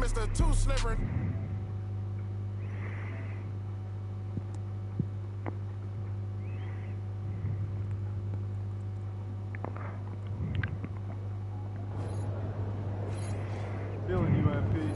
Mr. Two Sliver. Feeling you, MP.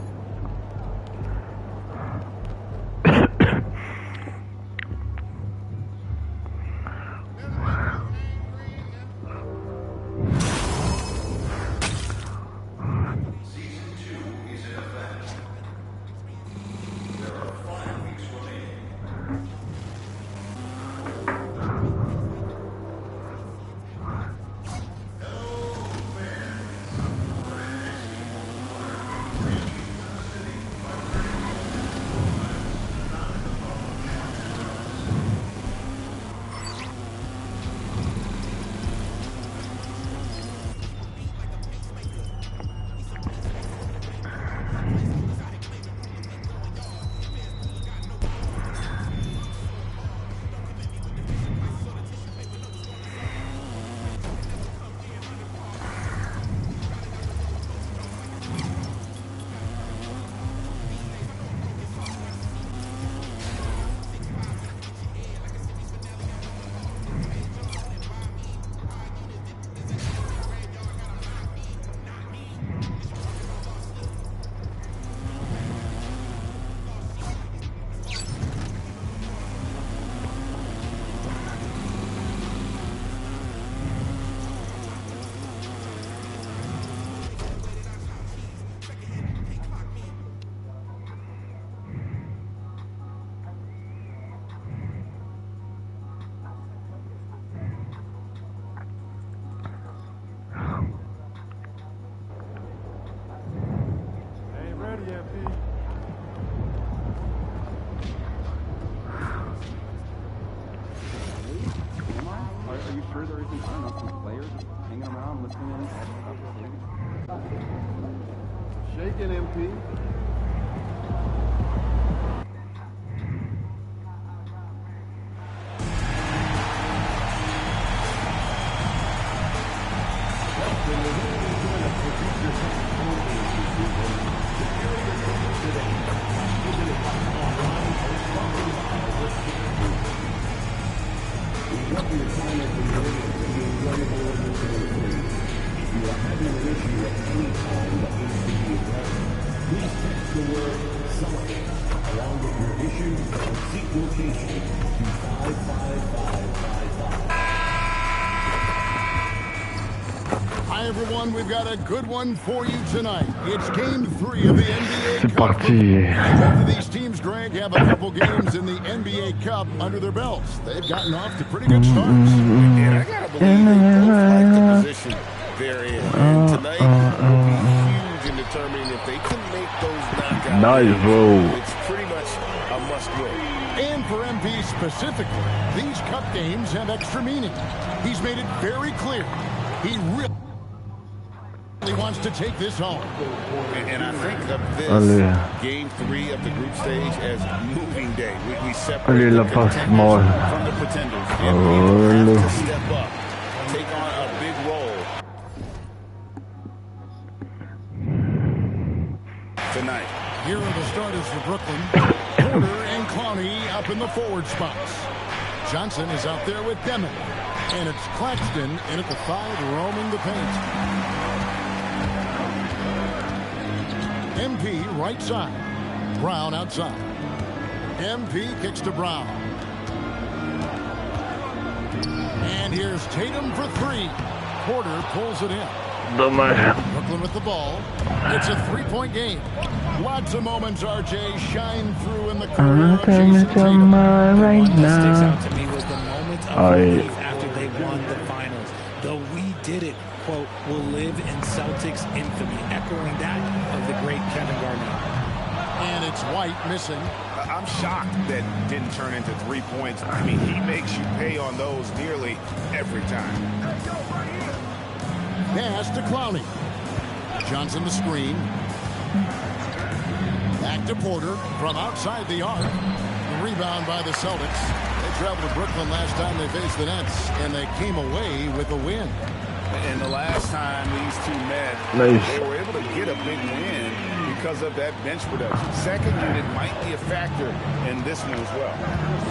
Shaking MP. Hi everyone, we've got a good one for you tonight. It's game 3 of the NBA Cup. Both of these teams, Greg, have a couple games in the NBA Cup under their belts. They've gotten off to pretty good starts. And I gotta believe they both like the position they're in. And tonight will be huge in determining if they can make those knockouts. Nice, bro. It's pretty much a must-win. And for MP specifically, these Cup games have extra meaning. He's made it very clear he really wants to take this home. And I think of this game 3 of the group stage as moving day. We separate the contenders from the pretenders. And we have to step up, take on a big role tonight. Here are the starters for Brooklyn. Porter and Clowney up in the forward spots. Johnson is out there with Demon. And it's Claxton in at the 5 roaming the paint. MP right side. Brown outside. MP kicks to Brown. And here's Tatum for 3. Porter pulls it in. Brooklyn with the ball. It's a 3-point game. Lots of moments, RJ, shine through in the career of Jason Tatum. Right now. What sticks out to me was the moment of relief after they won the finals. The "we did it" quote will live in Celtics infamy, echoing that of the great Kevin Garnett. And it's White missing. I'm shocked that didn't turn into 3 points. I mean, he makes you pay on those nearly every time. Pass to Clowney. Johnson the screen. Back to Porter from outside the arc. The rebound by the Celtics. They traveled to Brooklyn last time they faced the Nets, and they came away with a win. And the last time these two met, they were able to get a big win because of that bench production. Second unit might be a factor in this one as well.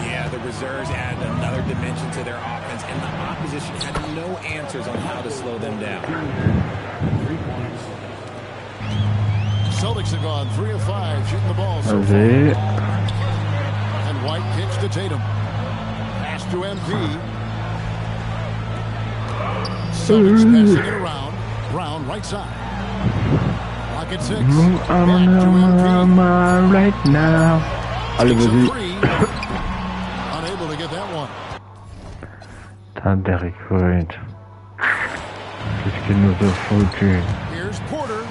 Yeah, the reserves added another dimension to their offense, and the opposition had no answers on how to slow them down. Celtics have gone 3 of 5 shooting the ball so far. And White kicks to Tatum. Pass to MP. Celtics passing it around. Brown right side. Clock at 6. Back to MP. Right now. Allez, vas-y. Unable to get that one. Putain, Derek White. Qu'est-ce qu'il nous a foutu? Here's Porter.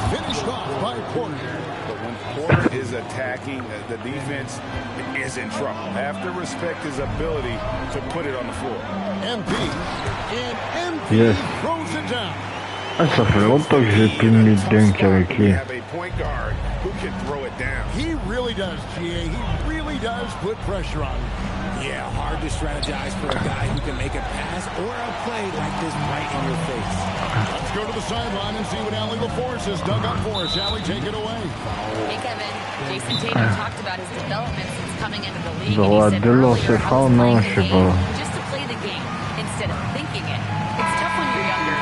Finished off by Porter. But when Porter is attacking, the defense is in trouble. Have to respect his ability to put it on the floor. MP. And MP throws it down. Ah, ça fait longtemps que j'ai plus mis de dunk avec lui. Have a point guard who can throw it down. He really does, GA. He really does put pressure on him. Yeah, hard to strategize for a guy who can make a pass or a play like this right in your face. Let's go to the sideline and see what Allie LaForce has dug up for us. Allie, take it away. Hey, Kevin. Jason Tatum talked about his development since coming into the league. Droit de lancer franc, non, je sais pas. Just to play the game instead of thinking it. It's tough when you're younger.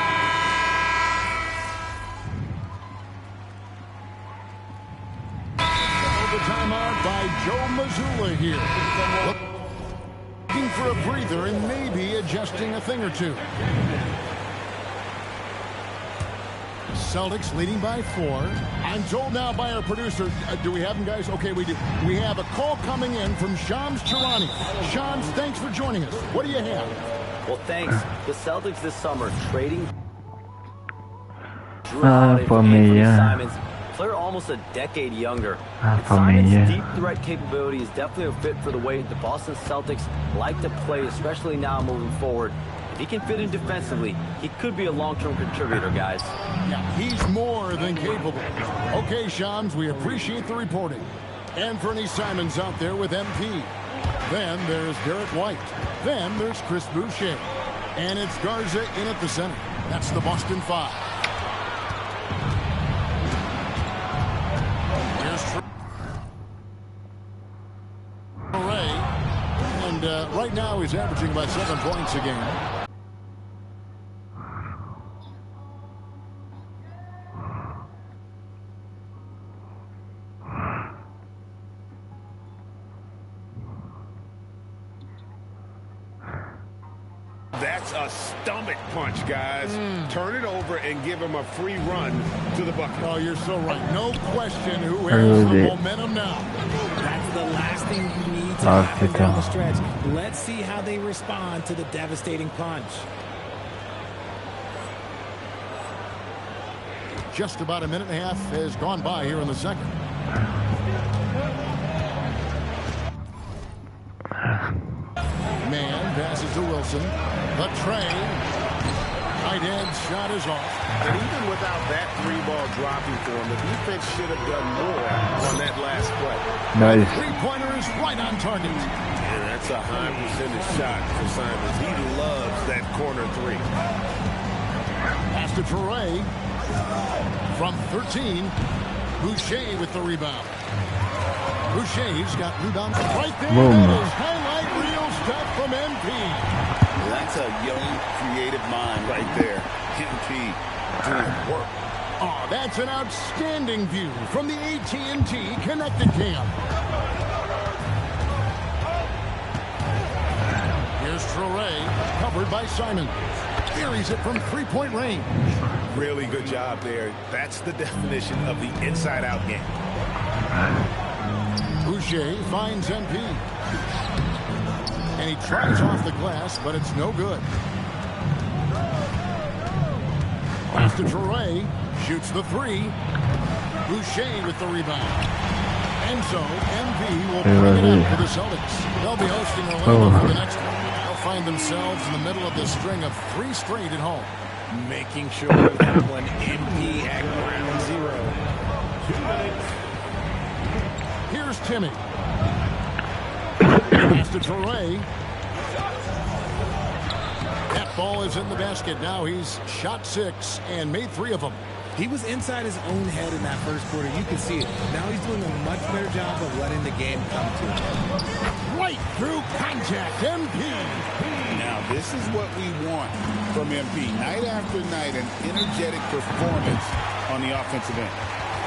The timeout by Joe Mazzulla here. Looking for a breather and maybe adjusting a thing or two. Celtics leading by 4. I'm told now by our producer, do we have him, guys? Okay, we do. We have a call coming in from Shams Charania. Shams, thanks for joining us. What do you have? Well, thanks. The Celtics this summer trading For me, Simons, player almost a decade younger. Simons' deep threat capability is definitely a fit for the way the Boston Celtics like to play, especially now moving forward. If he can fit in defensively, he could be a long-term contributor, guys. Yeah, he's more than capable. Okay, Shams, we appreciate the reporting. Anthony Simons out there with MP. Then there's Derek White. Then there's Chris Boucher. And it's Garza in at the center. That's the Boston 5. Here's Ray. And right now he's averaging about 7 points a game. That's a stomach punch, guys. Turn it over and give him a free run to the bucket. Oh, you're so right. No question who has the momentum now. That's the last thing you need to happen down the stretch. Let's see how they respond to the devastating punch. Just about a minute and a half has gone by here in the second. Man passes to Wilson. The Trey. Tight end shot is off. And even without that 3-ball dropping for him, the defense should have done more on that last play. Nice. Three-pointer is right on target. And that's a high percentage shot for Simons. He loves that corner 3. Pass to Trey. From 13, Boucher with the rebound. Boucher's got rebound right there. Boom. That is highlight reel stuff from MP. That's a young, creative mind right there. MP doing work. Oh, that's an outstanding view from the AT&T Connected Cam. Here's Traore, covered by Simon. Carries it from 3-point range. Really good job there. That's the definition of the inside-out game. Boucher finds MP. And he tries off the glass, but it's no good. Pass to Traore. Shoots the 3. Boucher with the rebound. And so, MP will bring it up for the Celtics. They'll be hosting Orlando for the next one. They'll find themselves in the middle of this string of 3 straight at home. Making sure that one MP at ground 0. Here's Timmy. Pass to Traore. That ball is in the basket. Now he's shot 6 and made 3 of them. He was inside his own head in that first quarter. You can see it. Now he's doing a much better job of letting the game come to him. Right through contact, MP. Now, this is what we want from MP. Night after night, an energetic performance on the offensive end.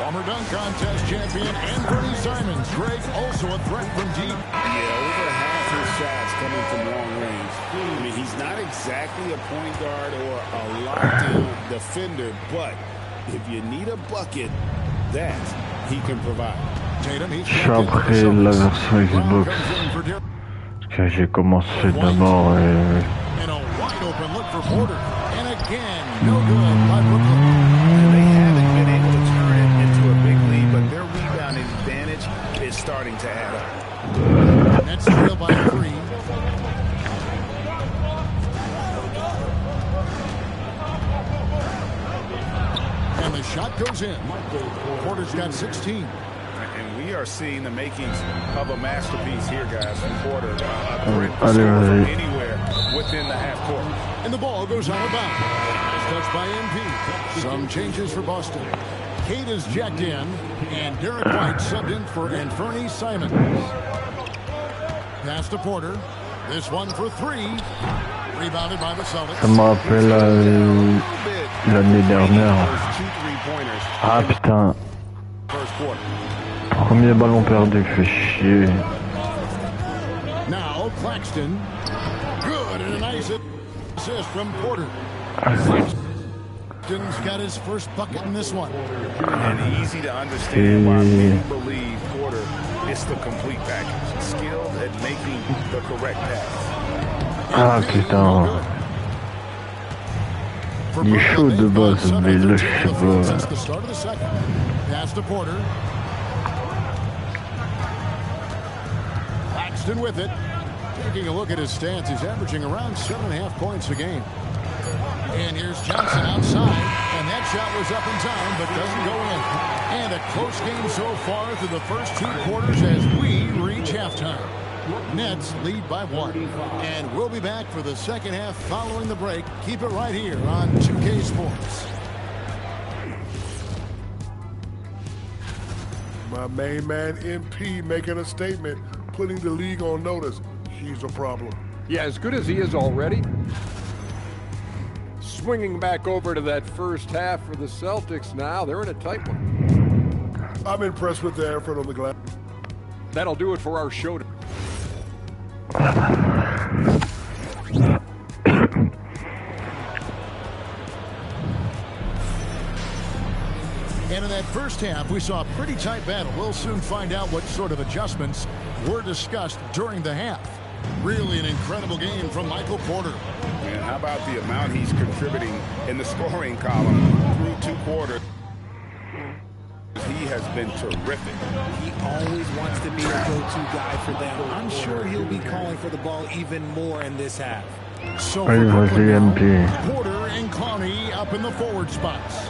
Former dunk contest champion Anthony Simons. Greg, also a threat from deep. Yeah, over half his shots coming from long range. I mean, he's not exactly a point guard or a lockdown defender, but if you need a bucket, that he can provide. Je suis après la version Xbox. Parce que j'ai commencé d'abord And a wide open look for Porter. And again, no good by Brooklyn. They haven't been able to turn it into a big lead, but their rebounding advantage is starting to add up. Nets trail by 3. And the shot goes in. Porter's got 16. And we are seeing the makings of a masterpiece here, guys, from Porter. A great from anywhere within the half court. And the ball goes out of bounds. Nice touch by MP. Some changes for Boston. Kate is jacked in, and Derek White subbed in for Anthony Simons. Pass to Porter. This one for 3. Rebounded by the Celtics. Ça me rappelle l'année dernière. Ah putain. Premier ballon perdu, fait chier. Now Claxton. Good, and a nice assist from Porter. Claxton's got his first bucket in this one. And easy to understand why many believe Porter is the complete package. Skilled at making the correct pass. Ah putain. Il est chaud de base, mais là je sais pas. Pass to Porter. Claxton with it. Taking a look at his stats, he's averaging around 7.5 points a game. And here's Johnson outside, and that shot was up in time, but doesn't go in. And a close game so far through the first 2 quarters as we reach halftime. Nets lead by 1. And we'll be back for the second half following the break. Keep it right here on 2K Sports. My main man, MP, making a statement, putting the league on notice. He's a problem. Yeah, as good as he is already. Swinging back over to that first half for the Celtics now. They're in a tight one. I'm impressed with the effort on the glass. That'll do it for our show. And in that first half, we saw a pretty tight battle. We'll soon find out what sort of adjustments were discussed during the half. Really an incredible game from Michael Porter. And how about the amount he's contributing in the scoring column through 2 quarters? He has been terrific. He always wants to be a go-to guy for them. I'm sure he'll be calling for the ball even more in this half. So for Brooklyn now, Porter and Clowney up in the forward spots.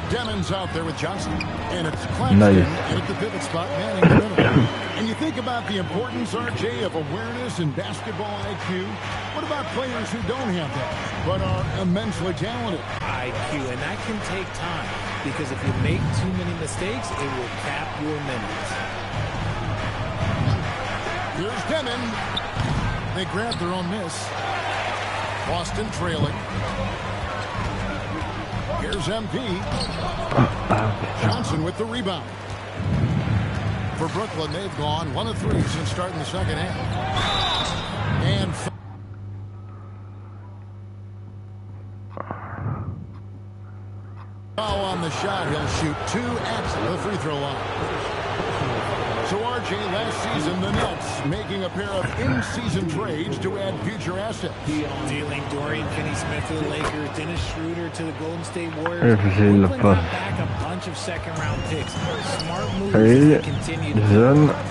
Demon's out there with Johnson, and it's Claxton in at the pivot spot, manning the middle. And you think about the importance, RJ, of awareness and basketball IQ. What about players who don't have that, but are immensely talented? IQ, and that can take time, because if you make too many mistakes, it will cap your minutes. Here's Demon. They grab their own miss. Boston trailing. Here's MP. Johnson with the rebound. For Brooklyn, they've gone 1 of 3 since starting the second half. And foul on the shot. He'll shoot 2 at the free throw line. So RJ, last season, the Nets making a pair of in-season trades to add future assets. Dealing Dorian Finney-Smith to the Lakers, Dennis Schroeder to the Golden State Warriors. Brooklyn got back a bunch of second-round picks. Smart moves to continue to.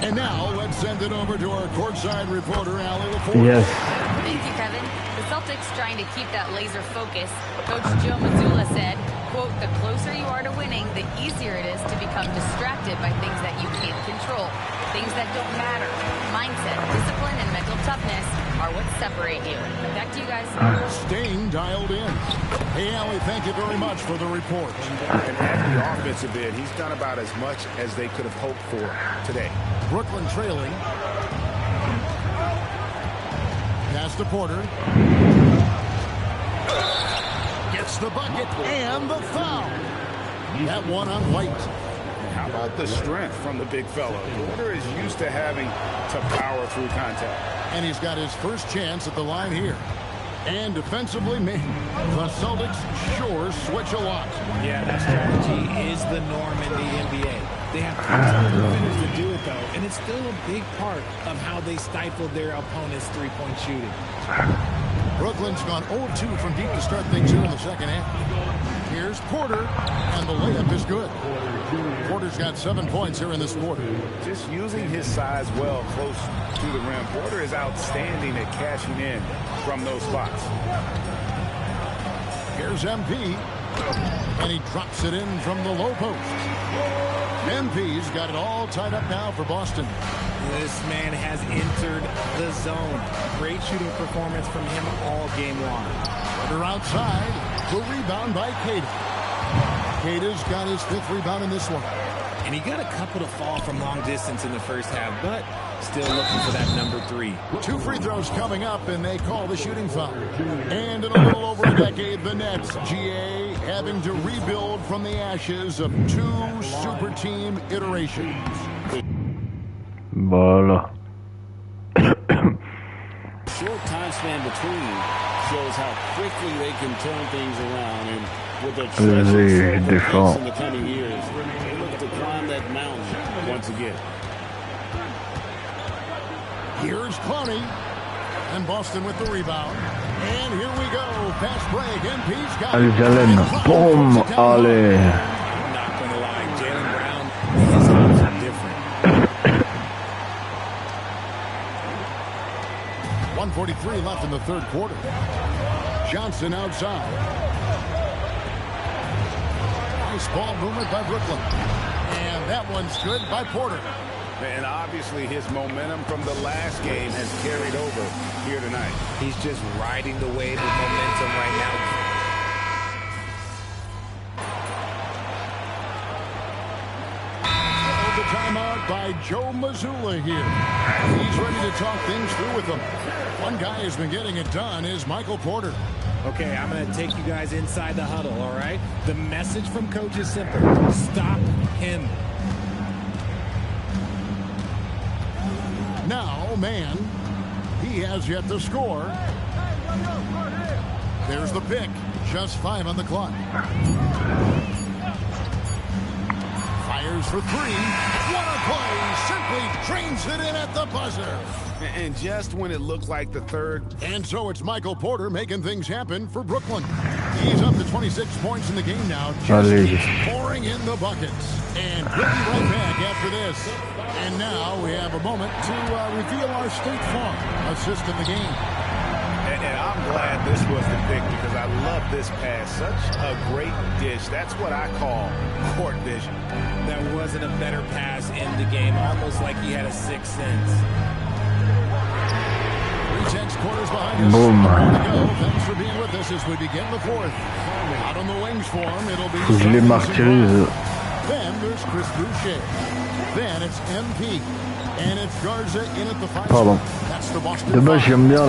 And now let's send it over to our courtside reporter, Allie LaForge. Yes. Thank you, Kevin. The Celtics trying to keep that laser focus. Coach Joe Mazzulla said, quote, "The closer you are to winning, the easier it is to become distracted affected by things that you can't control, things that don't matter. Mindset, discipline, and mental toughness are what separate you. Back to you guys. Staying dialed in. Hey, Allie, thank you very much for the report. And at the offensive end, he's done about as much as they could have hoped for today. Brooklyn trailing. Pass to Porter. Gets the bucket and the foul. That one on White. How about the strength from the big fella? Porter is used to having to power through contact. And he's got his first chance at the line here. And defensively, man, the Celtics sure switch a lot. Yeah, that strategy is the norm in the NBA. They have tons of defenders to do it, though, and it's still a big part of how they stifle their opponent's three-point shooting. Brooklyn's gone 0-2 from deep to start things here in the second half. Here's Porter, and the layup is good. Porter's got 7 points here in this quarter. Just using his size well close to the rim. Porter is outstanding at cashing in from those spots. Here's MP, and he drops it in from the low post. MP's got it all tied up now for Boston. This man has entered the zone. Great shooting performance from him all game long. Porter outside. The rebound by Queta. Queta's got his 5th rebound in this one. And he got a couple to fall from long distance in the first half, but still looking for that number 3. 2 free throws coming up, and they call the shooting foul. And in a little over a decade, the Nets, GA, having to rebuild from the ashes of 2 super team iterations. Voilà. Short time span between shows how quickly they can turn things around, and with the treasure in the coming years, they look to climb that mountain once again. Here's Clowney, and Boston with the rebound. And here we go, fast break. MP's got Allez, Jalen, boom, allez. I'm not going to lie, Jalen Brown, his eyes are different. 1:43 left in the third quarter. Johnson outside. Nice ball movement by Brooklyn. And that one's good by Porter. And obviously his momentum from the last game has carried over here tonight. He's just riding the wave of momentum right now. The timeout by Joe Mazzulla here. He's ready to talk things through with them. One guy who's been getting it done is Michael Porter. Okay, I'm going to take you guys inside the huddle, all right? The message from coach is simple. Stop him. Now, man, he has yet to score. There's the pick. Just 5 on the clock. Fires for 3. What a play. Simply drains it in at the buzzer. And just when it looked like the third. And so it's Michael Porter making things happen for Brooklyn. He's up to 26 points in the game now. Just keeps pouring in the buckets. And we'll be right back after this. And now we have a moment to reveal our State Farm assist in the game. And I'm glad this was the pick because I love this pass. Such a great dish. That's what I call court vision. That wasn't a better pass in the game. Almost like he had a sixth sense. 3 quarters behind us. Boom. Thanks for being with us as we begin the fourth. Out on the wings for him, it'll be... Je les martyrise. Then there's Chris Boucher. Then it's MP. And it's Garza in at the 5. Pardon. That's the Boston. De base, j'aime bien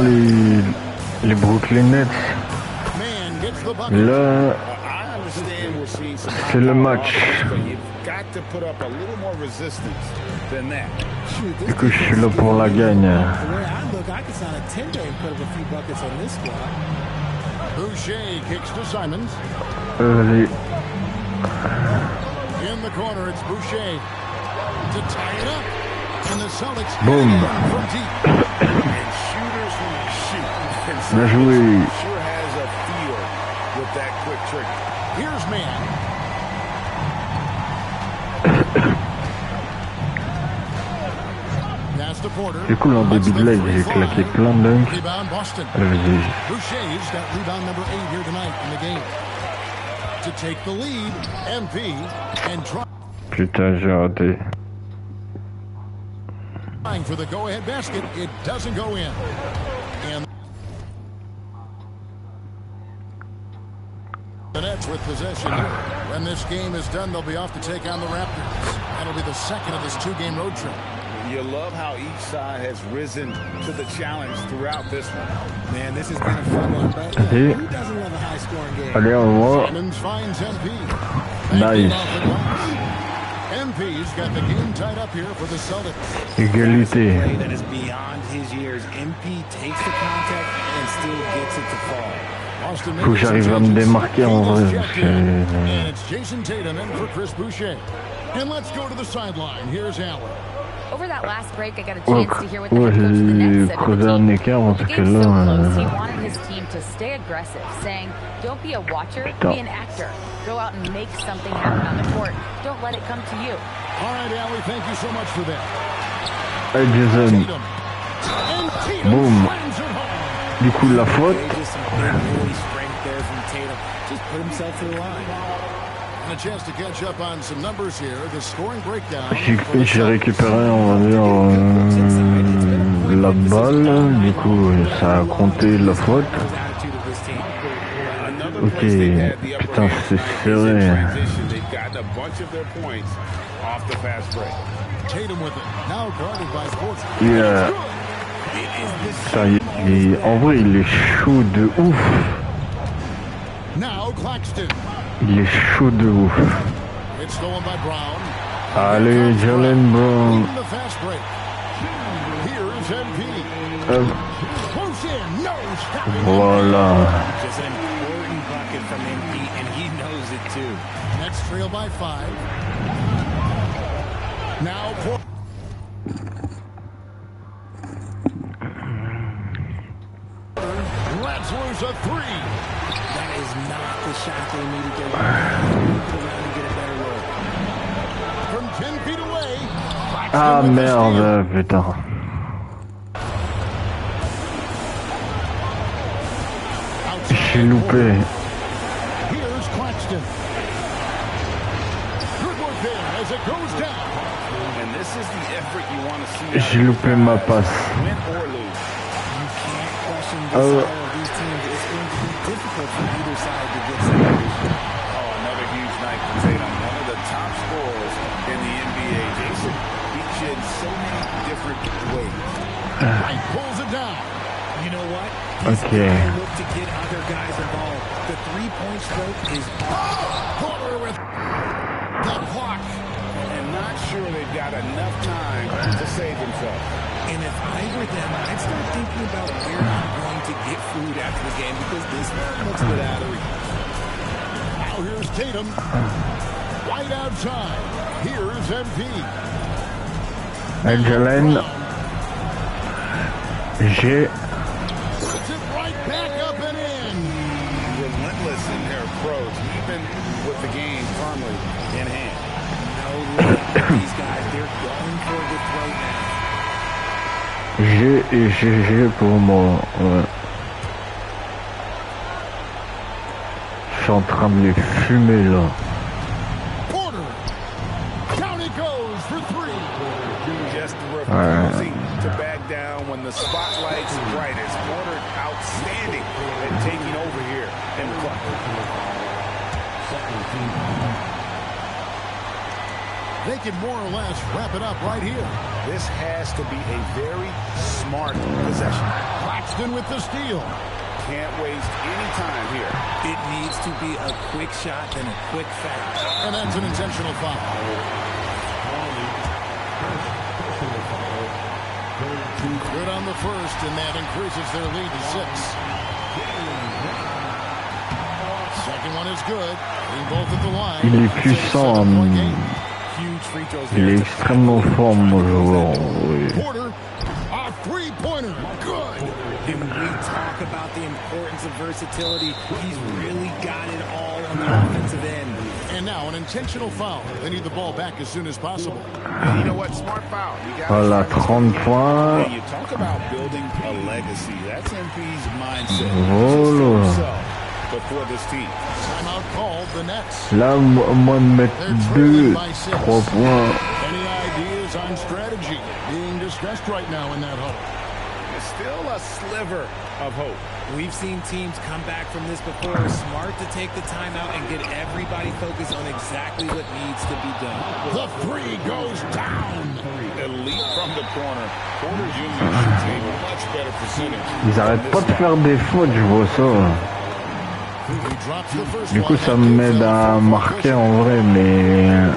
les Brooklyn Nets. Man gets the bucket. Là, c'est le match. Got to put up a little more resistance than that. Du coup, je suis là pour la gagne. The way I look, I could sign a 10-day and put up a few buckets on this squad. Boucher kicks to Simons. Allez. In the corner, it's Boucher to tie it up. And the Celtics Boom. from deep. And shooters who shoot. Bien joué. Sure has a feel with that quick trigger. Here's man. Pass to Porter. C'est cool, en début de live, j'ai claqué plein de dunks. Rebound Boston. Allez, vas-y. Boucher's got rebound number 8 here tonight in the game. To take the lead, MP and try. Putain, j'ai raté. For the go-ahead basket, it doesn't go in. And the Nets with possession. When this game is done, they'll be off to take on the Raptors. That'll be the second of this two-game road trip. You love how each side has risen to the challenge throughout this one. Man, this has been a fun one, but who doesn't love a high-scoring game? Allez, on voit. Simmons finds MP. Nice. MP's got the game tied up here for the Celtics. Égalité. That is beyond his years. MP takes the contact and still gets it to fall. Faut que j'arrive à me démarquer en vrai. And it's Jason Tatum in for Chris Boucher. And let's go to the sideline. Here's Allen. Over that last break, I got a chance to hear what the head coach of the Nets said to the team. The game's so close, he wanted his team to stay aggressive, saying, don't be a watcher, be an actor. Go out and make something happen on the court. Don't let it come to you. All right, Allie, thank you so much for that. Hey, Jason. Boom. Du coup, la faute. Just put himself through the line. And a chance to catch up on some numbers here. The scoring breakdown. J'ai récupéré, on va dire, la balle. Du coup, ça a compté la faute. Ok, putain, c'est serré. Yeah. Putain, en vrai, il est chaud de ouf. Il est chaud de ouf. Allez, Jalen Brown. Voilà. Next trail by 5. Now for let's lose a 3. That is not the shot they need to get around and get a better look. From 10 feet away. Ah merde, putain. J'ai loupé. Here's Claxton. Good work there as it goes down. And this is the effort you want to see. J'ai loupé ma passe. Win or lose. You can't question the style of these teams. It's going to be difficult for either side to get separation. Oh, another huge night for Tatum. One of the top scorers in the NBA. Jason beats you in so many different ways. He pulls it down. You know what? Okay. Look to get other guys involved. The three-point stroke is Porter with the clock. And not sure they've got enough time to save themselves. And if I were them, I'd start thinking about where I'm going to get food after the game because this one looks good out of reach. Now here's Tatum. Right outside. Here's MP. Hey, Jalen. J'ai... Puts it right back up and in. Relentless in their approach, even with the game firmly in hand. No limit for these guys. They're going for the throw now. J'ai pour moi. Ouais. Je suis en train de les fumer là. Porter. Down it goes for 3. Just refusing to back down when the spotlight's brightest. Porter outstanding at taking over here in the clutch. They can more or less wrap it up right here. This has to be a very smart possession. Claxton with the steal. Can't waste any time here. It needs to be a quick shot and a quick foul. And that's an intentional foul. Good on the first, and that increases their lead to 6. Second one is good. Being both at the line. Il est puissant. Il est extrêmement fort, mon joueur. Oui. Porter, a three-pointer. Good. And we talk about the importance of versatility. He's really got it all on the offensive end. And now an intentional foul. They need the ball back as soon as possible. And you know what? Smart foul. Voilà, 30 points. You talk about building a legacy. That's MP's mindset. Voilà. before this team. Timeout called the Nets. Là, moi de mettre 2, 3 points. Any ideas on strategy being discussed right now in that huddle? Still a sliver of hope. We've seen teams come back from this before. Smart to take the timeout and get everybody focused on exactly what needs to be done. The three goes down. Elite from the corner. Porter Jr. shoots a much better percentage. Ils arrêtent pas de faire des fautes, je vois ça. Du coup, ça m'aide à marquer en vrai, mais...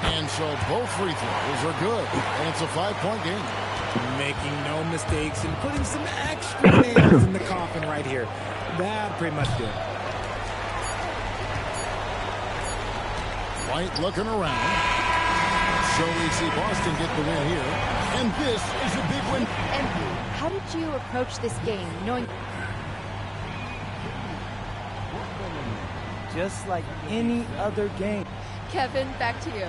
And so both free throws are good. And it's a 5-point game. Making no mistakes and putting some extra nails in the coffin right here. That pretty much did. White looking around. So we see Boston get the win here. And this is a big win. MP, how did you approach this game, knowing... Just like any other game. Kevin, back to you.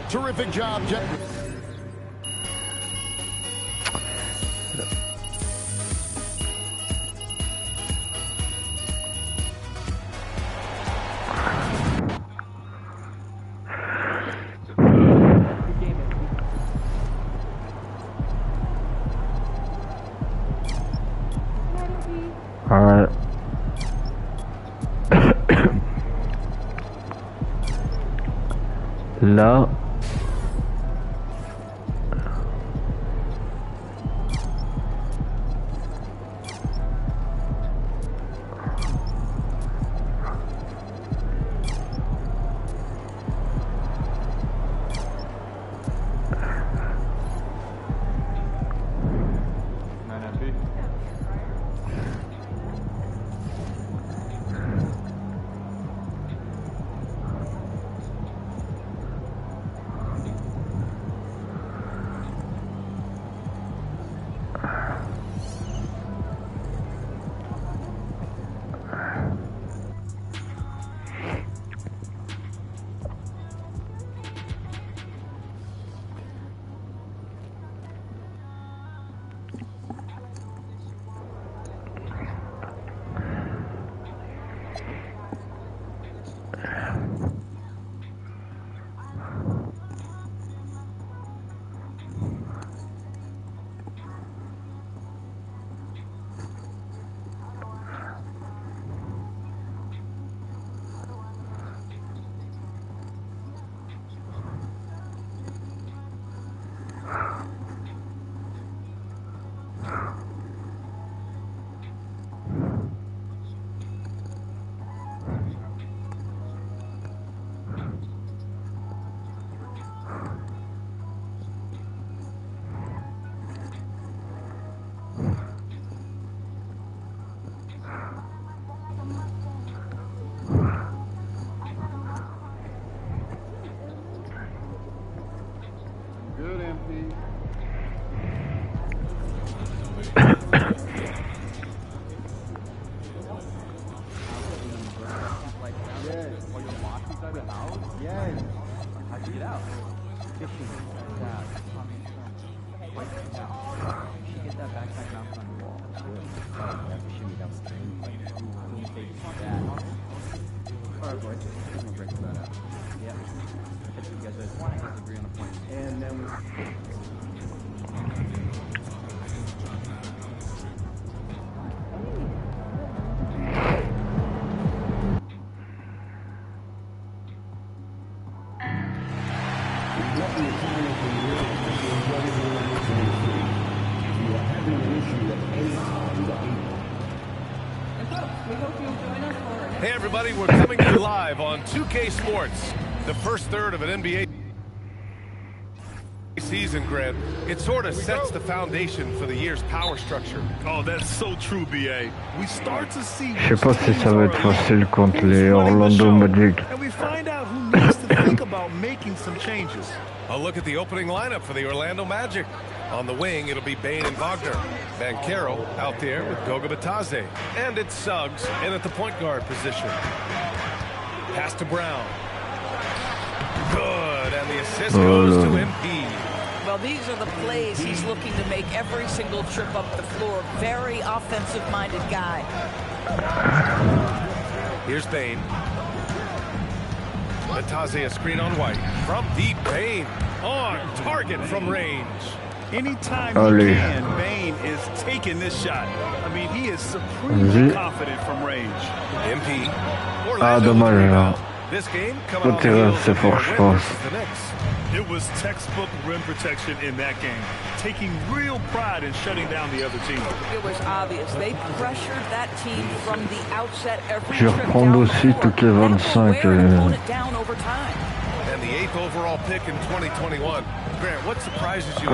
Terrific job, Jeff. All right. Là. Hey everybody, we're coming to you live on 2K Sports, the first third of an NBA season, Grant. It sort of sets the foundation for the year's power structure. Oh, that's so true, BA. We start to see. Je sais pas si ça va être facile contre les Orlando Magic. And we find out who needs to think about making some changes. A look at the opening lineup for the Orlando Magic. On the wing, it'll be Bain and Wagner. Banchero out there with Goga Batadze. And it's Suggs in at the point guard position. Pass to Brown. Good, and the assist goes to Embiid. Well, these are the plays he's looking to make every single trip up the floor. Very offensive-minded guy. Here's Bane. Batazzi, a screen on White. From deep, Bane on target from range. Anytime he can, Bane is taking this shot. I mean, he is supremely confident from range. MP. Ah, dommage. This game Le terrain, c'est fort, je pense. It was textbook rim protection in that game, taking real pride in shutting down the other team. It was obvious. They pressured that team from the outset every Je vais reprendre aussi 2K25. And the 8th overall pick in 2021. Grant, what surprises you? I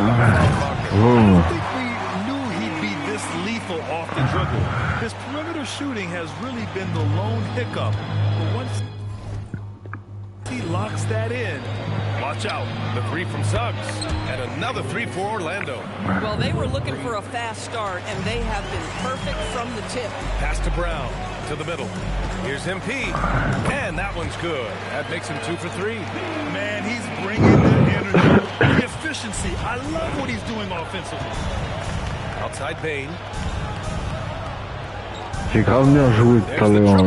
think we knew he'd be this lethal off the dribble. His perimeter shooting has really been the lone hiccup. But once he locks that in, watch out. The 3 from Suggs. And another 3 for Orlando. Well, they were looking for a fast start, and they have been perfect from the tip. Pass to Brown. To the middle. Here's MP. And that one's good. That makes him 2 for 3. Man, he's bringing the energy, the efficiency. I love what he's doing offensively. Outside Bane. J'ai grave bien joué tout à l'heure.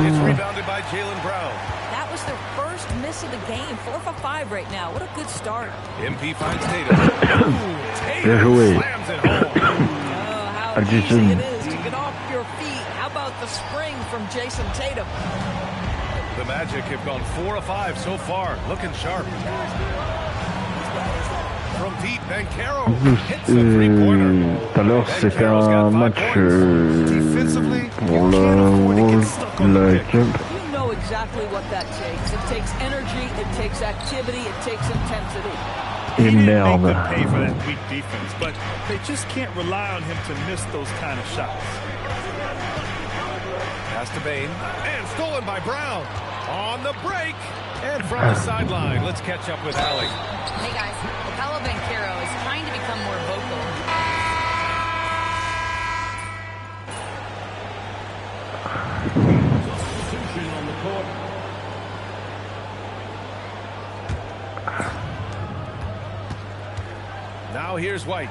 It's rebounded by Jalen Brown. That was their first miss of the game. 4 for 5 right now. What a good start. MP finds Tatum. Bien joué. Slams it home. Oh, how easy it is to get off your feet. How about the spring from Jason Tatum? The Magic have gone 4 of 5 so far. Looking sharp. From deep, Bankero hits a three-pointer. Tout à l'heure, c'était un match pour la Cup. You know exactly what that takes. It takes energy, it takes activity, it takes intensity. Et merde. Pay for that weak defense, but they just can't rely on him to miss those kind of shots. Pass to Bane, and stolen by Brown. On the break, and from the sideline, let's catch up with Allie. Hey guys, Paolo Banchero is trying to become more vocal. Substitution on the court. Now here's White.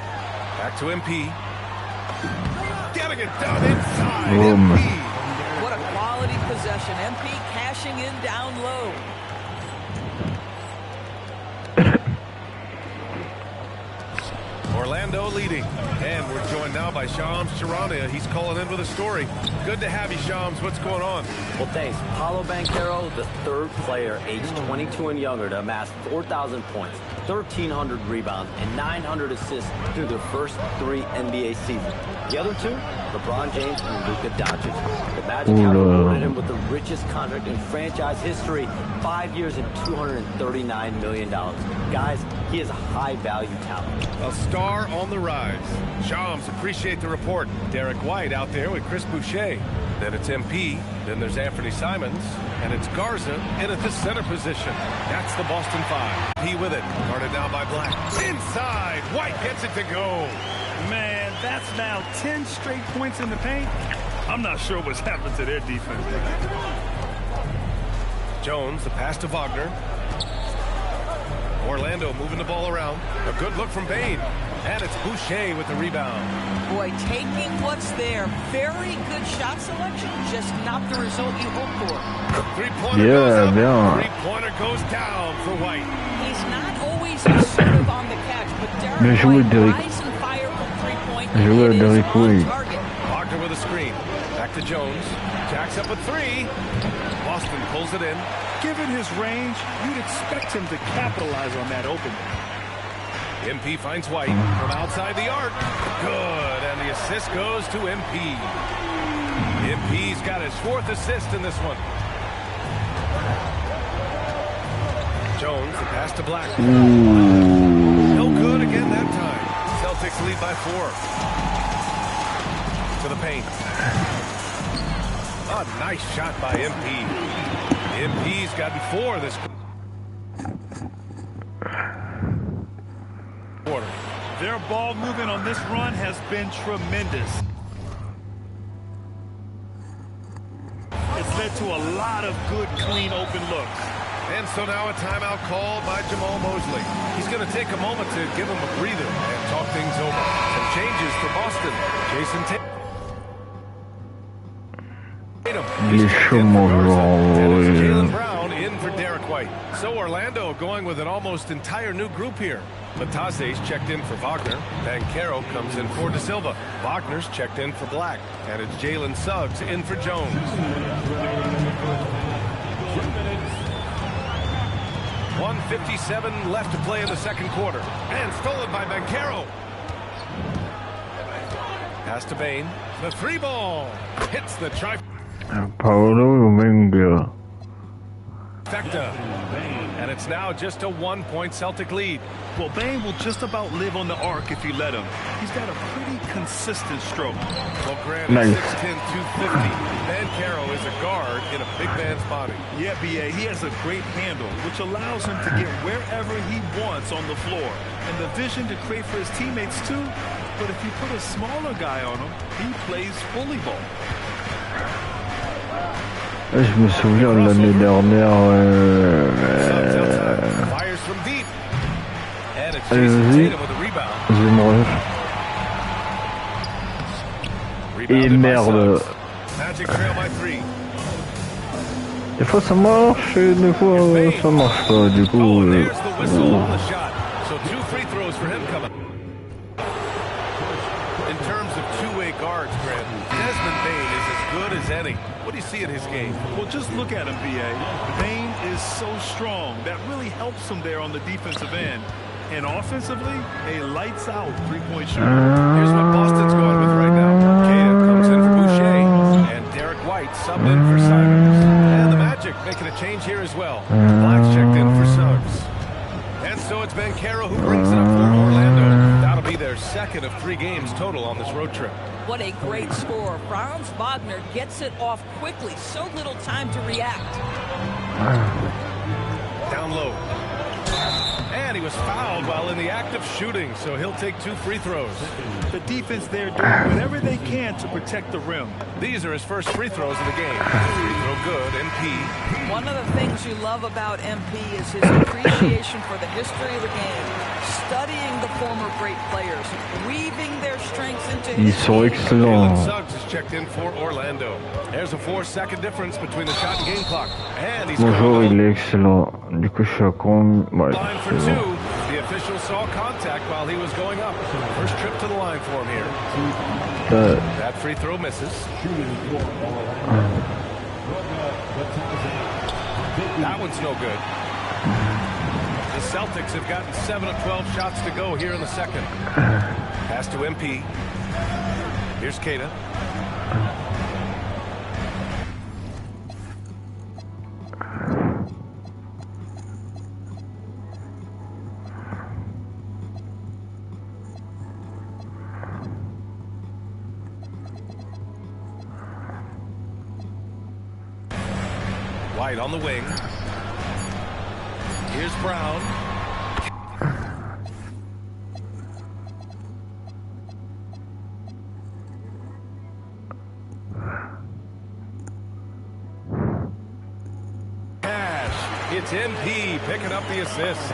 Back to MP. Getting it done inside. MP. What a quality possession. MP cashing in down low. Orlando leading. And we're joined now by Shams Charania. He's calling in with a story. Good to have you, Shams. What's going on? Well, thanks. Paolo Banchero, the third player aged 22 and younger to amass 4,000 points, 1,300 rebounds, and 900 assists through their first 3 NBA seasons. The other 2, LeBron James and Luka Doncic. The Magic have rewarded him with the richest contract in franchise history, 5 years and $239 million. Guys, he is a high-value talent. A star on the rise. Shams, appreciate the report. Derek White out there with Chris Boucher. Then it's MP. Then there's Anthony Simons. And it's Garza in at the center position. That's the Boston 5. P with it. Guarded down by Black. Inside. White gets it to go. Man, that's now 10 straight points in the paint. I'm not sure what's happened to their defense. Jones, the pass to Wagner. Orlando moving the ball around. A good look from Bane. And it's Boucher with the rebound. Boy, taking what's there. Very good shot selection, just not the result you hope for. Three-pointer goes up. Three-pointer goes down for White. He's not always assertive on the catch, but Derek White rise and fire from three-point. It is on target. Wagner with a screen. Back to Jones. Jacks up a 3. Boston pulls it in. Given his range, you'd expect him to capitalize on that opening. MP finds White from outside the arc. Good, and the assist goes to MP. MP's got his 4th assist in this one. Jones, the pass to Black. No good again that time. Celtics lead by 4. To the paint. A nice shot by MP. MP's gotten 4 this quarter. Their ball movement on this run has been tremendous. It's led to a lot of good, clean, open looks. And so now a timeout called by Jamal Mosley. He's going to take a moment to give him a breather and talk things over. Some changes for Boston. Jason Tatum Il est chaud mon joueur. Jaylen Brown in for Derek White. So Orlando going with an almost entire new group here. Bataze's checked in for Wagner. Banchero comes in for De Silva. Wagner's checked in for Black. And it's Jalen Suggs in for Jones. 1:57 left to play in the second quarter. And stolen by Banchero. Pass to Bain. The three ball. Hits the try. Paolo Menga. And it's now just a 1-point Celtic lead. Well, Bain will just about live on the arc if you let him. He's got a pretty consistent stroke. Well, granted, nice. 6'10", 250. Banchero is a guard in a big man's body. Yeah, B.A., he has a great handle, which allows him to get wherever he wants on the floor. And the vision to create for his teammates, too. But if you put a smaller guy on him, he plays fully ball. Je me souviens de l'année dernière. Allez, vas-y. Et merde. Des fois ça marche et des fois ça marche pas. Du coup. What do you see in his game? Well, just look at him, B.A. Bain is so strong. That really helps him there on the defensive end. And offensively, a lights-out three-point shooter. Here's what Boston's going with right now. Kaya comes in for Boucher. And Derek White subbed in for Simons. And the Magic making a change here as well. Black's checked in for Suggs. And so it's Banchero who brings it up for Orlando. That'll be their second of 3 games total on this road trip. What a great score. Franz Wagner gets it off quickly. So little time to react. Down low. And he was fouled while in the act of shooting, so he'll take 2 free throws. The defense there doing whatever they can to protect the rim. These are his first free throws of the game. Free throw good, MP. One of the things you love about MP is his appreciation for the history of the game. Studying the former great players, weaving their strengths into his game. Jalen Suggs is checked in for Orlando. There's a 4-second difference between the shot and game clock. And he's Bonjour, il est excellent. Du coup, je suis à combien? Ouais, line for 2. The official saw contact while he was going up. First trip to the line for him here. That free throw misses. That one's no good. The Celtics have gotten 7 of 12 shots to go here in the second. Pass to MP. Here's Keita. White on the wing. Here's Brown. Cash. It's MP picking up the assist.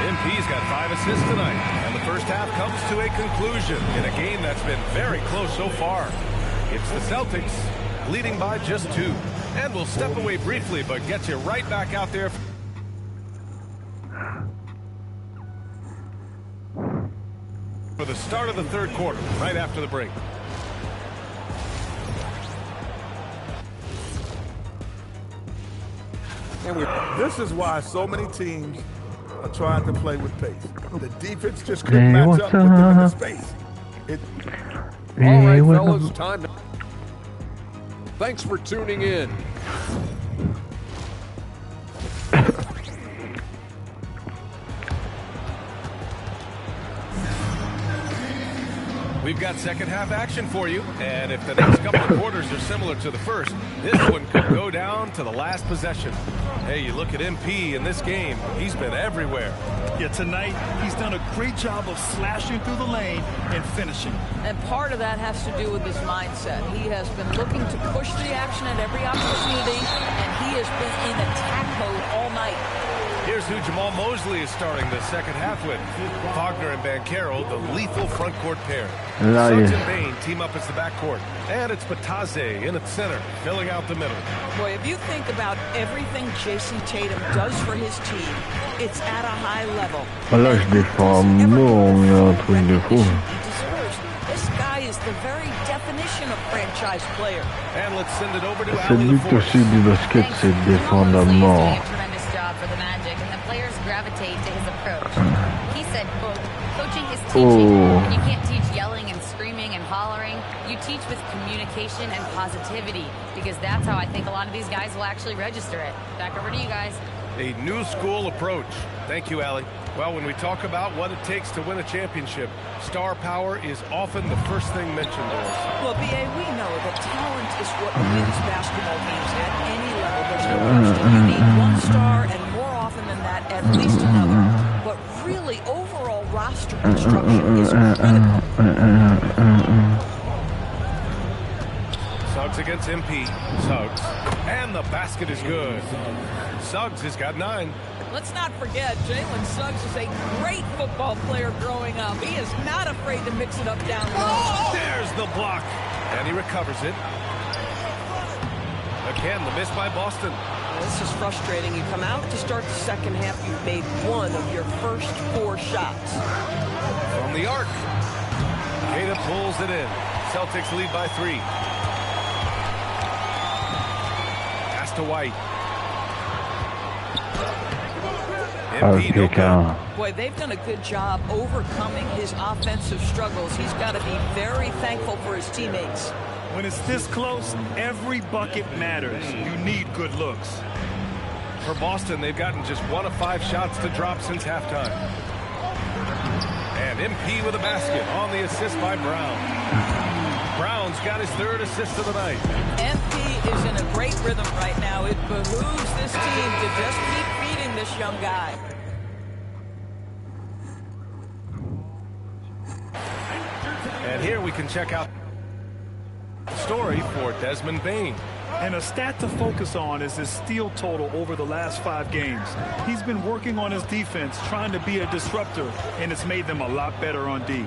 MP's got 5 assists tonight. And the first half comes to a conclusion in a game that's been very close so far. It's the Celtics leading by just 2. And we'll step away briefly, but get you right back out there for the start of the third quarter, right after the break. And this is why so many teams are trying to play with pace. The defense just couldn't match up with them in the space. All right, fellas, time to... Thanks for tuning in. We've got second half action for you, and if the next couple of quarters are similar to the first, this one could go down to the last possession. Hey, you look at MP in this game, he's been everywhere. Yeah, tonight, he's done a great job of slashing through the lane and finishing. And part of that has to do with his mindset. He has been looking to push the action at every opportunity, and he has been in attack mode all night. Here's who Jamal Mosley is starting the second half with. Wagner and Banchero, the lethal front court pair. Suggs and Bain team up as the backcourt. And it's Batadze in at center, filling out the middle. Boy, if you think about everything Jason Tatum does for his team, it's at a high level. Là, je défends un mot, il y a un truc de fou. This guy is the very definition of franchise player. And let's send it over to C'est le but aussi du basket, c'est de défendre à mort. For the Magic, and the players gravitate to his approach. He said, quote, coaching is teaching, and you can't teach yelling and screaming and hollering. You teach with communication and positivity, because that's how I think a lot of these guys will actually register it. Back over to you guys. A new school approach. Thank you, Allie. Well, when we talk about what it takes to win a championship, star power is often the first thing mentioned. Well, B.A., we know that talent is what wins basketball games at any level. There's no question. You need one star, and more often than that, at least another. But really, overall roster construction is critical. Suggs against MP. Suggs. And the basket is good. Suggs has got 9. Let's not forget, Jalen Suggs is a great football player growing up. He is not afraid to mix it up down low. There's the block. And he recovers it. Again, the miss by Boston. This is frustrating. You come out to start the second half, you've made one of your first 4 shots. From the arc. Kata pulls it in. Celtics lead by 3. Pass to White. Boy, they've done a good job overcoming his offensive struggles. He's got to be very thankful for his teammates. When it's this close, every bucket matters. You need good looks. For Boston, they've gotten just 1 of 5 shots to drop since halftime. And MP with a basket on the assist by Brown. Brown's got his 3rd assist of the night. MP is in a great rhythm right now. It behooves this team to just keep feeding this young guy. And here we can check out the story for Desmond Bain. And a stat to focus on is his steal total over the last 5 games. He's been working on his defense, trying to be a disruptor, and it's made them a lot better on D.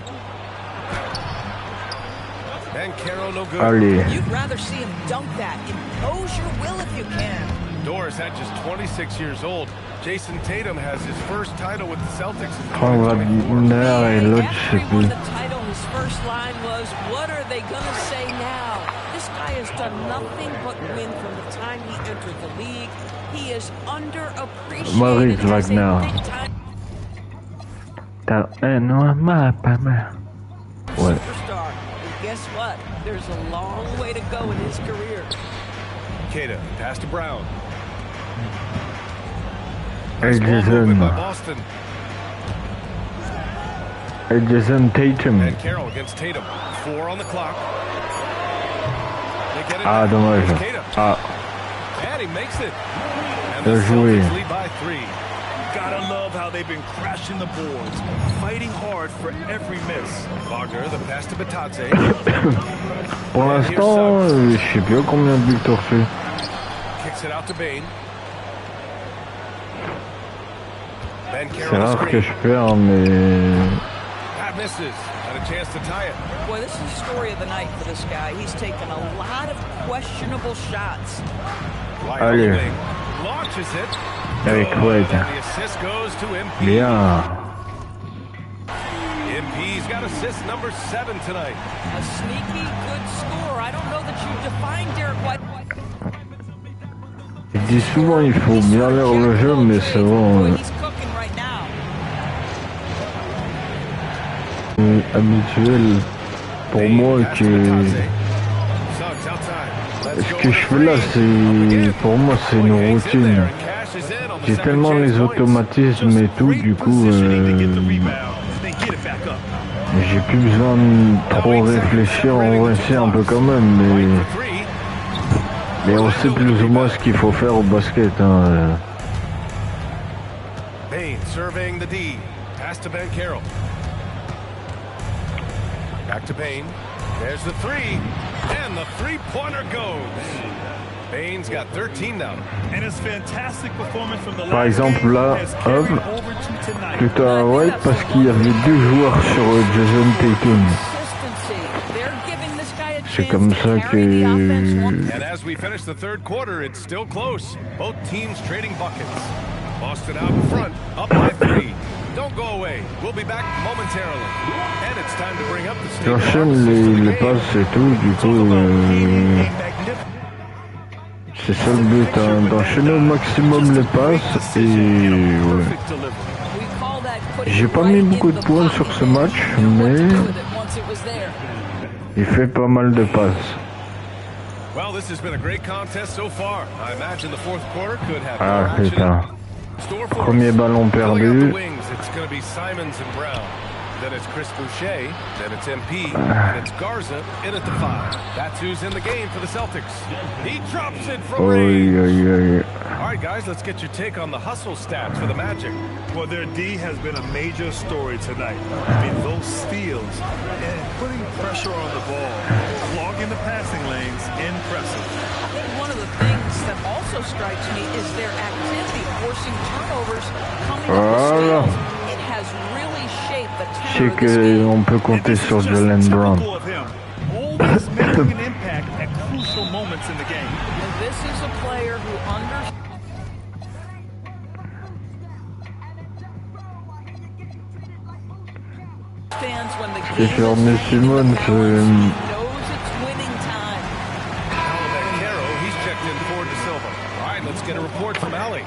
Banchero no good. You'd rather see him dunk that. Impose your will if you can. Doris at just 26 years old. Jason Tatum has his first title with the Celtics. On va et l'autre, je sais plus. The title, his first line was, what are they going to say now? This guy has done nothing but win from the time he entered the league. He is underappreciated. Maurice Wagner. Ouais. Superstar. And guess what? There's a long way to go in his career. Kata, pass to Brown. Jason. Jason Tatum. And Carroll against Tatum. 4 on the clock. Dommage. And he makes it. And the Celtics lead by 3. Gotta love how they've been crashing the boards, fighting hard for every miss. Wagner, the pass to Batadze. Pour l'instant, je sais plus combien de buts t'as fait. Kicks it out to Bain. C'est rare que je perds, mais... That misses. Had a chance to tie it. Boy, this is the story of the night for this guy. He's taken a lot of questionable shots. Allez. Launches it. Avec Wade. The assist goes to MP. Bien. MP's got assist number 7 tonight. A sneaky good score. I don't know that you define Derek White. Il dit souvent il faut bien lire le jeu, mais c'est bon. Habituel pour moi que ce que je fais là, c'est pour moi c'est une routine. J'ai tellement les automatismes et tout, du coup j'ai plus besoin de trop réfléchir. En vrai, c'est un peu quand même, mais on sait plus ou moins ce qu'il faut faire au basket. Hein. Bain surveying the D. Pass to Banchero. Back to Bain. There's the 3. And the 3-pointer goes. Bane's got 13 now. And his fantastic performance from the Par exemple là, hop, plutôt à White parce qu'il y avait 2 joueurs sur Jason Tatum. C'est comme ça que... And as we finish the third quarter, it's still close. Both teams trading buckets. Boston out in front, up by 3. Don't go away. We'll be back momentarily. And it's time to bring up the stage. J'enchaîne les passes et tout, du coup... C'est ça le but, hein, d'enchaîner au maximum les passes et... Ouais. J'ai pas mis beaucoup de points sur ce match, mais... Il fait pas mal de passes. Well, this has been a great contest so far. I imagine the fourth quarter could have Ah putain. Premier ballon perdu. It's going to be Simons and Brown. Then it's Chris Boucher. Then it's MP. And it's Garza in at the 5. That's who's in the game for the Celtics. He drops it from range. All right, guys, let's get your take on the hustle stats for the Magic. Well, their D has been a major story tonight. I mean, those steals and putting pressure on the ball, clogging the passing lanes, impressive. I think one of the things that also strikes me is their activity, forcing turnovers, coming up with steals. It has really shaped the Je sais qu'on peut compter sur Jalen Brown. Always making an impact at crucial moments in the game. And this is a player who understands when the game is Simon,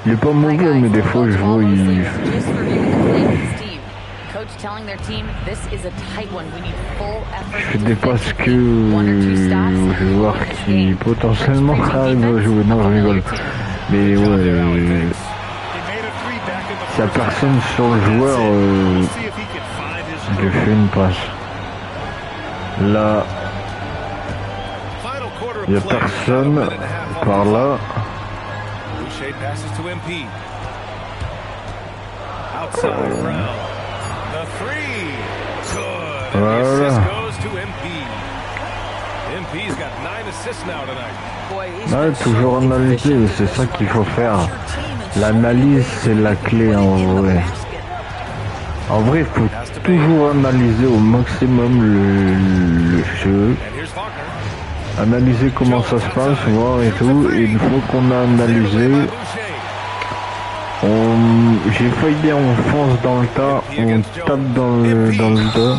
il est pas mauvais, mais des fois je vois il... Je fais des passes que je vais voir qui potentiellement arrive à jouer. Non, je rigole. Mais ouais, s'il y a personne sur le joueur, je fais une passe. Là, il n'y a personne par là. Voilà. Ouais, toujours analyser, c'est ça qu'il faut faire. L'analyse, c'est la clé en vrai. En vrai, il faut toujours analyser au maximum le jeu. Analyser comment ça se passe, voir et tout. Et une fois qu'on a analysé, j'ai failli dire on fonce dans le tas, on tape dans le tas.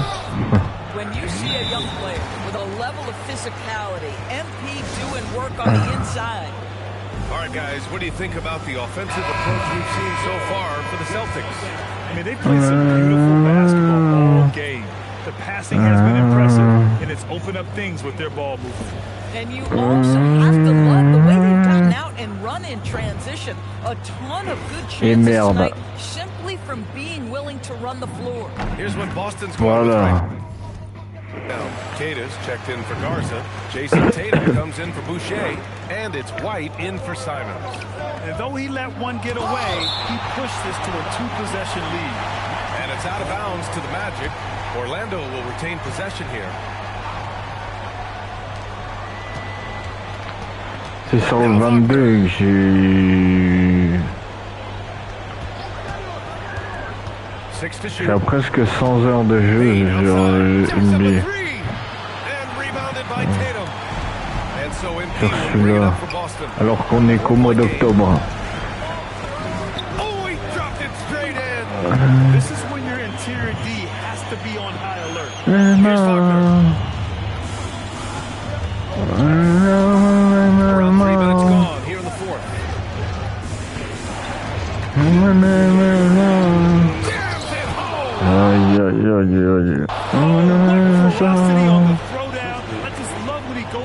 Alright guys, what do you think about the offensive approach we've seen so far for the Celtics? I mean, they played some beautiful basketball all game. The passing has been impressive, and it's opened up things with their ball movement. And you also have to love the way they've gotten out and run in transition. A ton of good chances tonight, simply from being willing to run the floor. Here's what Boston's going with right now. Cata's checked in for Garza. Jason Tatum comes in for Boucher. And it's White in for Simons. And though he let one get away, he pushed this to a 2-possession lead. And it's out of bounds to the Magic. Orlando will retain possession here. C'est sur le 22 que j'ai presque 100 heures de jeu sur NBA. Sur celui-là, alors qu'on est qu'au mois d'octobre. This is when your interior D has to be on high alert. Here's Faulkner. Around 3 minutes gone here in the fourth.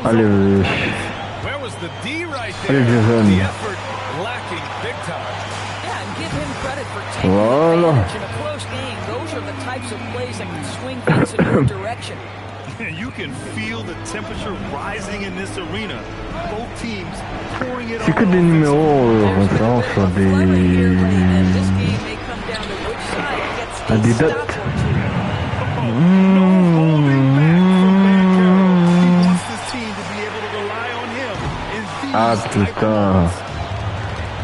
Allez, Where was the D right allez, there? Jason. The effort lacking big time. Yeah, and give him credit for taking Voilà. advantage in a close game. Those are the types of plays that can swing things in your direction. You can feel the temperature rising in this arena. Both teams pouring it on. C'est que des numéros référence à des dates. Ah putain.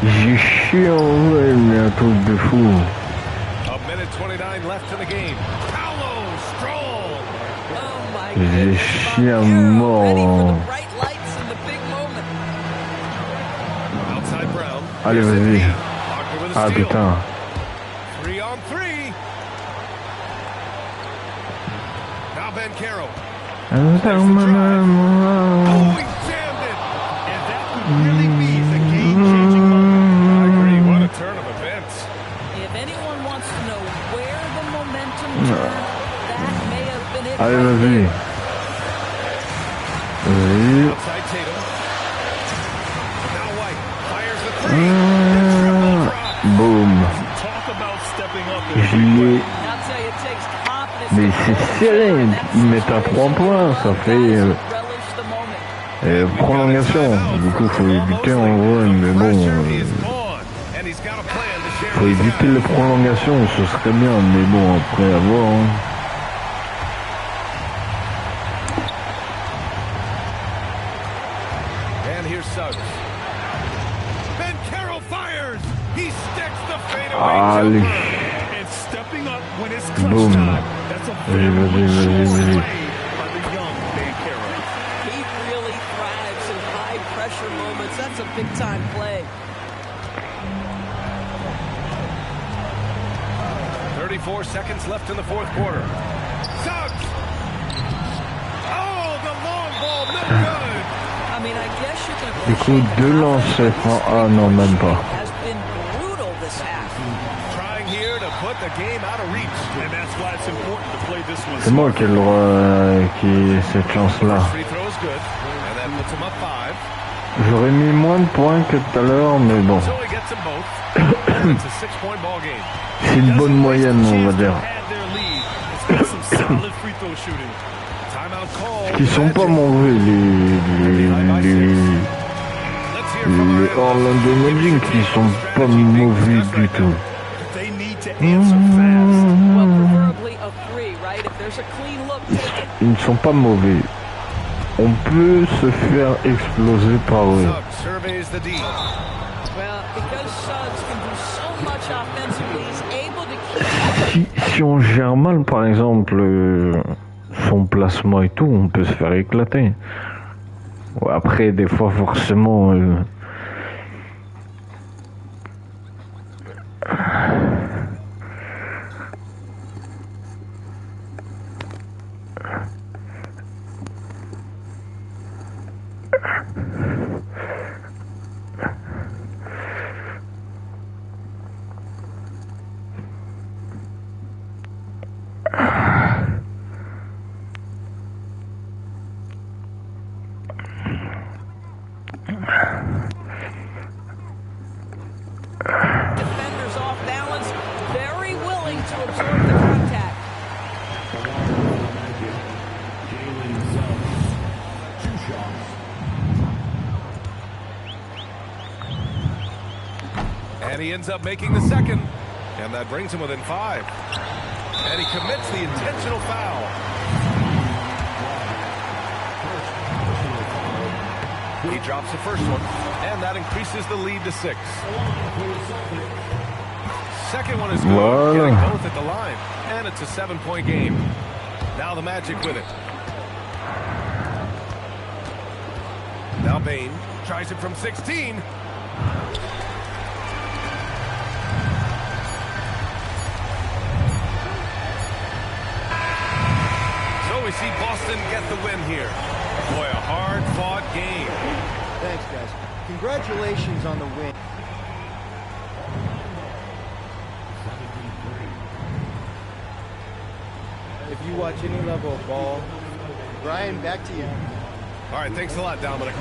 J'ai chié en vrai, mais un truc de fou. J'ai chié à mort. Allez, vas-y. Ah putain. Allez, vas-y. Vas-y. Boum. J'y ai. Mais c'est serré. Ils mettent à 3 points. Ça fait prolongation. Du coup, faut éviter en vrai. Mais bon. Faut éviter les prolongations. Ce serait bien. Mais bon, après à voir. Hein. Allez. Boum. Vas-y, vas-y, vas-y, vas-y. That's a big time play. 34 seconds left in the fourth quarter. Suggs! Oh, the long ball, no good. I mean, I guess you can. Du coup, 2 lancers francs. Ah non, même pas. Has been brutal this half. Trying here to put the game out of reach. And that's why it's important to play this one. C'est moi qui ai le droit qui ai cette chance-là. Free throw is good. And that puts him up 5. J'aurais mis moins de points que tout à l'heure, mais bon. C'est une bonne moyenne, on va dire. Parce qu'ils sont pas mauvais, les Orlando Magic, ils sont pas mauvais du tout. Ils ne sont pas mauvais. On peut se faire exploser par eux. Si on gère mal, par exemple, son placement et tout, on peut se faire éclater. Après, des fois, forcément... Defenders off balance, very willing to absorb the contact. And he ends up making the second. And that brings him within 5. And he commits the intentional foul. He drops the first one, and that increases the lead to 6. Second one is good, getting both at the line, and it's a 7-point game. Now the Magic with it. Now Bain tries it from 16. So we see Boston get the win here. Boy, a hard-fought game. Thanks, guys. Congratulations on the win. If you watch any level of ball, Brian, back to you. All right, thanks a lot, Dominic.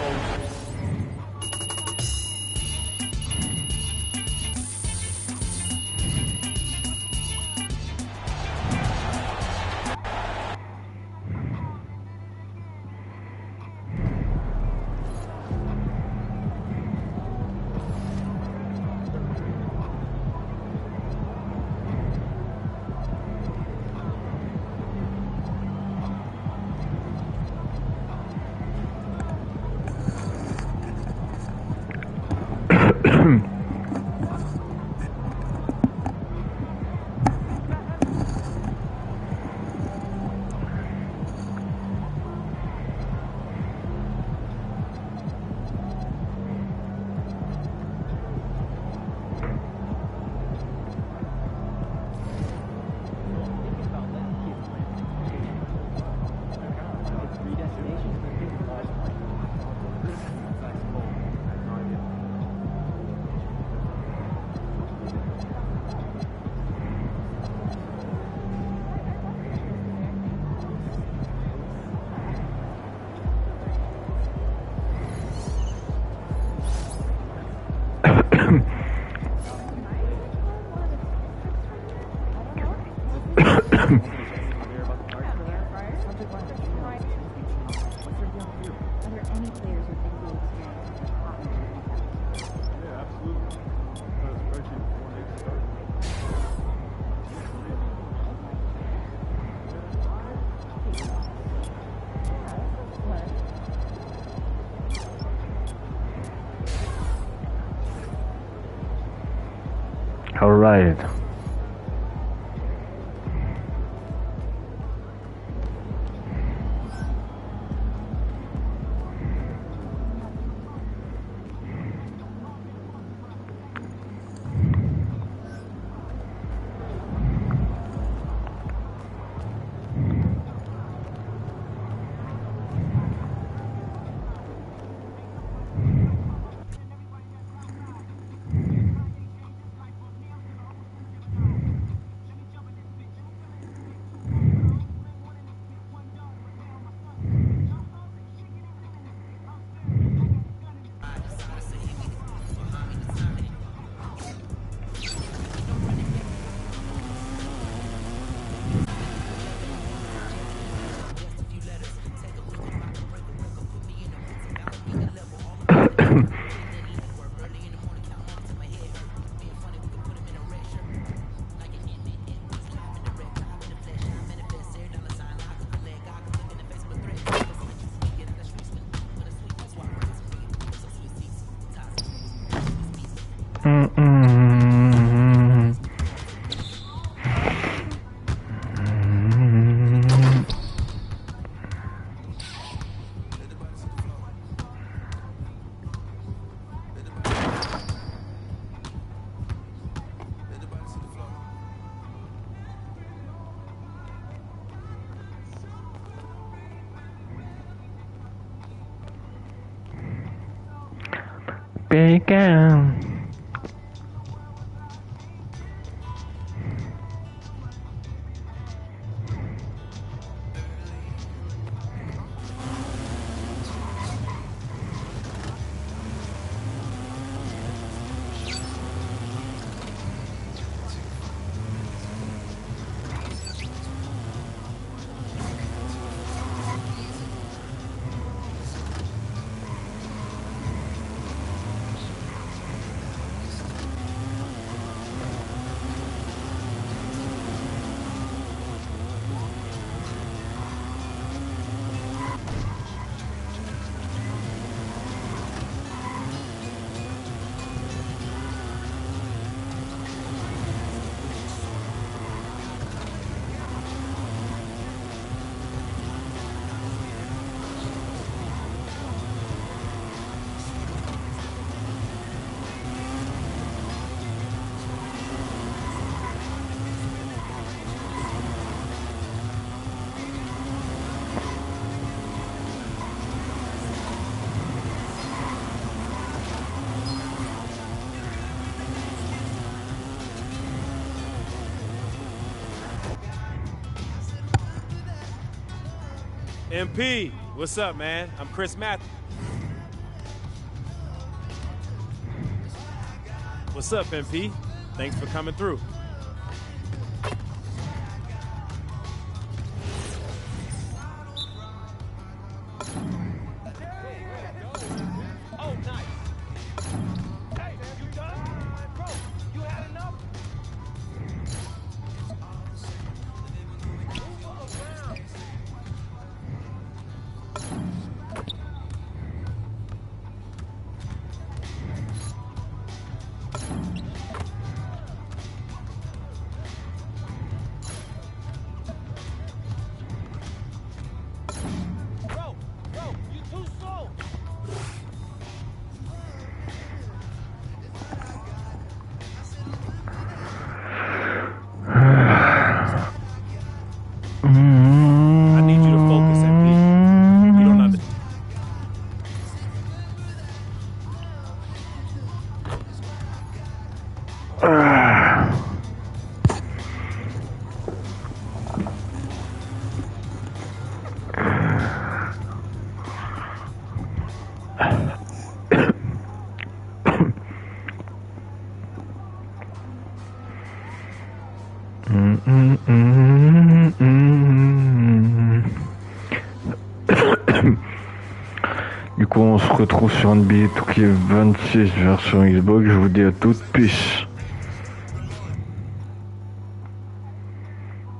All right. Bacon. MP, what's up, man? I'm Chris Matthews. What's up, MP? Thanks for coming through. I need you to focus, MP. You don't understand. Du coup, on se retrouve sur NBA2K26 version Xbox. Je vous dis à toutes, peace.